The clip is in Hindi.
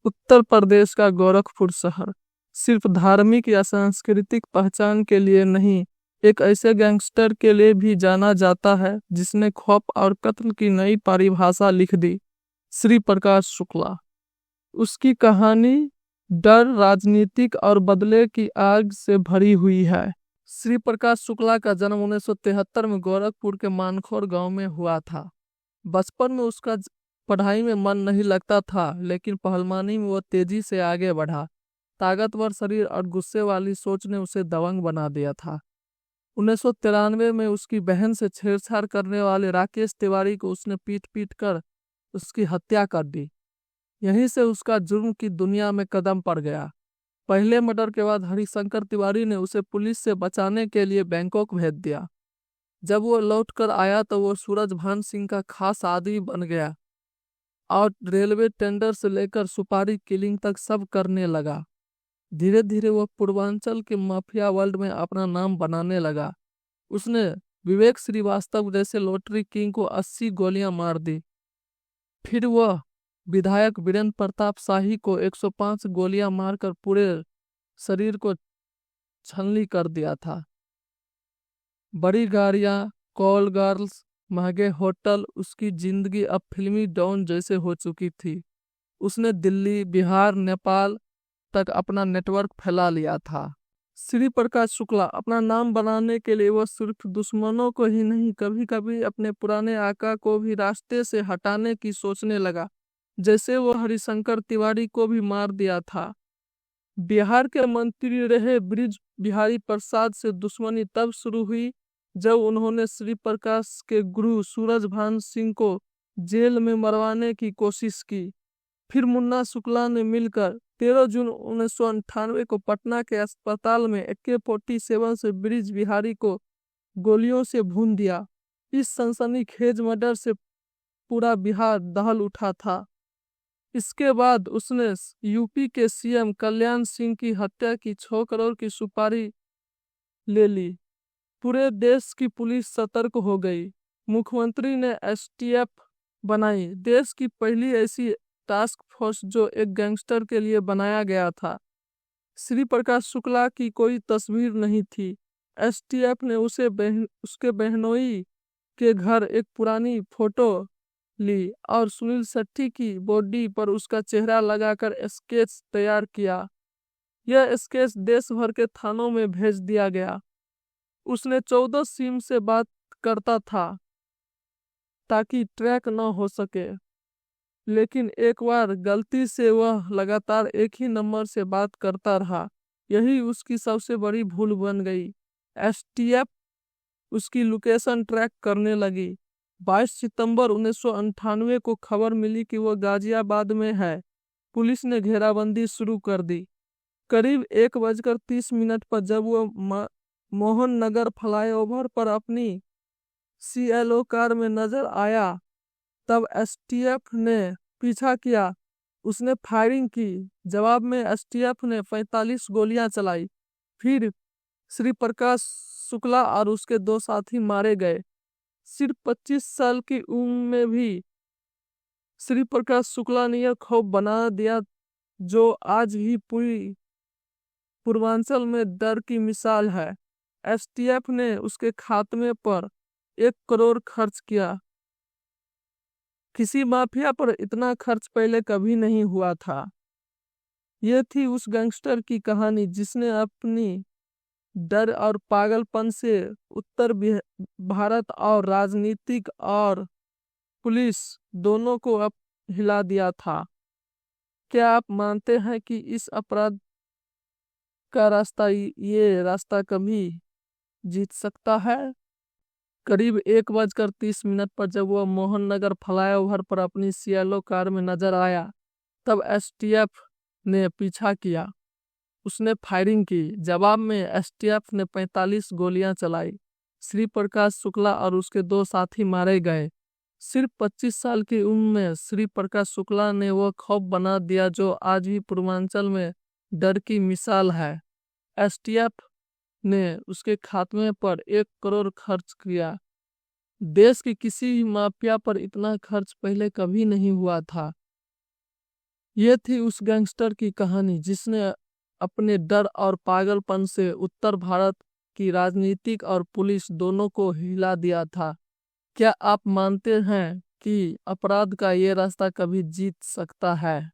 उत्तर प्रदेश का गोरखपुर शहर सिर्फ धार्मिक या सांस्कृतिक पहचान के लिए नहीं, एक ऐसे गैंगस्टर के लिए भी जाना जाता है जिसने खौफ और कत्ल की नई परिभाषा लिख दी। श्री प्रकाश शुक्ला। उसकी कहानी डर, राजनीतिक और बदले की आग से भरी हुई है। श्री प्रकाश शुक्ला का जन्म 1973 में गोरखपुर के मानखोर गांव में हुआ था। बचपन में उसका पढ़ाई में मन नहीं लगता था, लेकिन पहलवानी में वो तेजी से आगे बढ़ा। ताकतवर शरीर और गुस्से वाली सोच ने उसे दबंग बना दिया था। 1993 में उसकी बहन से छेड़छाड़ करने वाले राकेश तिवारी को उसने पीट पीट कर उसकी हत्या कर दी। यहीं से उसका जुर्म की दुनिया में कदम पड़ गया। पहले मर्डर के बाद हरिशंकर तिवारी ने उसे पुलिस से बचाने के लिए बैंकॉक भेज दिया। जब वो लौट कर आया तो वो सूरजभान सिंह का खास आदमी बन गया और रेलवे टेंडर से लेकर सुपारी किलिंग तक सब करने लगा। धीरे धीरे वो पूर्वांचल के माफिया वर्ल्ड में अपना नाम बनाने लगा। उसने विवेक श्रीवास्तव जैसे लॉटरी किंग को 80 गोलियां मार दी। फिर वह विधायक वीरेंद्र प्रताप शाही को 105 गोलियां मारकर पूरे शरीर को छलनी कर दिया था। बड़ी गाड़ियां, कॉल गर्ल्स, महंगे होटल, उसकी जिंदगी अब फिल्मी डॉन जैसे हो चुकी थी। उसने दिल्ली, बिहार, नेपाल तक अपना नेटवर्क फैला लिया था। श्री प्रकाश शुक्ला अपना नाम बनाने के लिए वह सिर्फ दुश्मनों को ही नहीं, कभी कभी अपने पुराने आका को भी रास्ते से हटाने की सोचने लगा, जैसे वो हरिशंकर तिवारी को भी मार दिया था। बिहार के मंत्री रहे ब्रिज बिहारी प्रसाद से दुश्मनी तब शुरू हुई जब उन्होंने श्री प्रकाश के गुरु सूरजभान सिंह को जेल में मरवाने की कोशिश की। फिर मुन्ना शुक्ला ने मिलकर 13 जून 1998 को पटना के अस्पताल में AK-47 से ब्रिज बिहारी को गोलियों से भून दिया। इस सनसनीखेज मर्डर से पूरा बिहार दहल उठा था। इसके बाद उसने यूपी के CM कल्याण सिंह की हत्या की 6 करोड़ की सुपारी ले ली। पूरे देश की पुलिस सतर्क हो गई। मुख्यमंत्री ने STF बनाई, देश की पहली ऐसी टास्क फोर्स जो एक गैंगस्टर के लिए बनाया गया था। श्री प्रकाश शुक्ला की कोई तस्वीर नहीं थी। STF ने उसके बहनोई के घर एक पुरानी फोटो ली और सुनील शेट्टी की बॉडी पर उसका चेहरा लगाकर स्केच तैयार किया। यह स्केच देश भर के थानों में भेज दिया गया। उसने 14 सिम से बात करता था ताकि ट्रैक न हो सके, लेकिन एक बार गलती से वह लगातार एक ही नंबर से बात करता रहा। यही उसकी सबसे बड़ी भूल बन गई। STF उसकी लोकेशन ट्रैक करने लगी। 22 सितंबर 1998 को खबर मिली कि वह गाजियाबाद में है। पुलिस ने घेराबंदी शुरू कर दी। करीब 1:30 पर जब वह मोहन नगर फ्लाईओवर पर अपनी CLO कार में नजर आया तब STF ने पीछा किया। उसने फायरिंग की। जवाब में STF ने 45 गोलियां चलाई। फिर श्री प्रकाश शुक्ला और उसके 2 साथी मारे गए। सिर्फ 25 साल की उम्र में भी श्री प्रकाश शुक्ला ने यह खौफ बना दिया जो आज भी पूरी पूर्वांचल में डर की मिसाल है। STF ने उसके खात्मे पर 1 करोड़ खर्च किया। किसी माफिया पर इतना खर्च पहले कभी नहीं हुआ था। यह थी उस गैंगस्टर की कहानी जिसने अपनी डर और पागलपन से उत्तर भारत और राजनीतिक और पुलिस दोनों को अब हिला दिया था। क्या आप मानते हैं कि इस अपराध का ये रास्ता कभी जीत सकता है? करीब 1:30 पर जब वह मोहन नगर फ्लाईओवर पर अपनी CLO कार में नजर आया तब STF ने पीछा किया। उसने फायरिंग की। जवाब में STF ने 45 गोलियां चलाई। श्री प्रकाश शुक्ला और उसके 2 साथी मारे गए। सिर्फ 25 साल की उम्र में श्री प्रकाश शुक्ला ने वह खौफ बना दिया जो आज भी पूर्वांचल में डर की मिसाल है। STF ने उसके खात्मे पर 1 करोड़ खर्च किया। देश की किसी भी माफिया पर इतना खर्च पहले कभी नहीं हुआ था। ये थी उस गैंगस्टर की कहानी जिसने अपने डर और पागलपन से उत्तर भारत की राजनीतिक और पुलिस दोनों को हिला दिया था। क्या आप मानते हैं कि अपराध का ये रास्ता कभी जीत सकता है?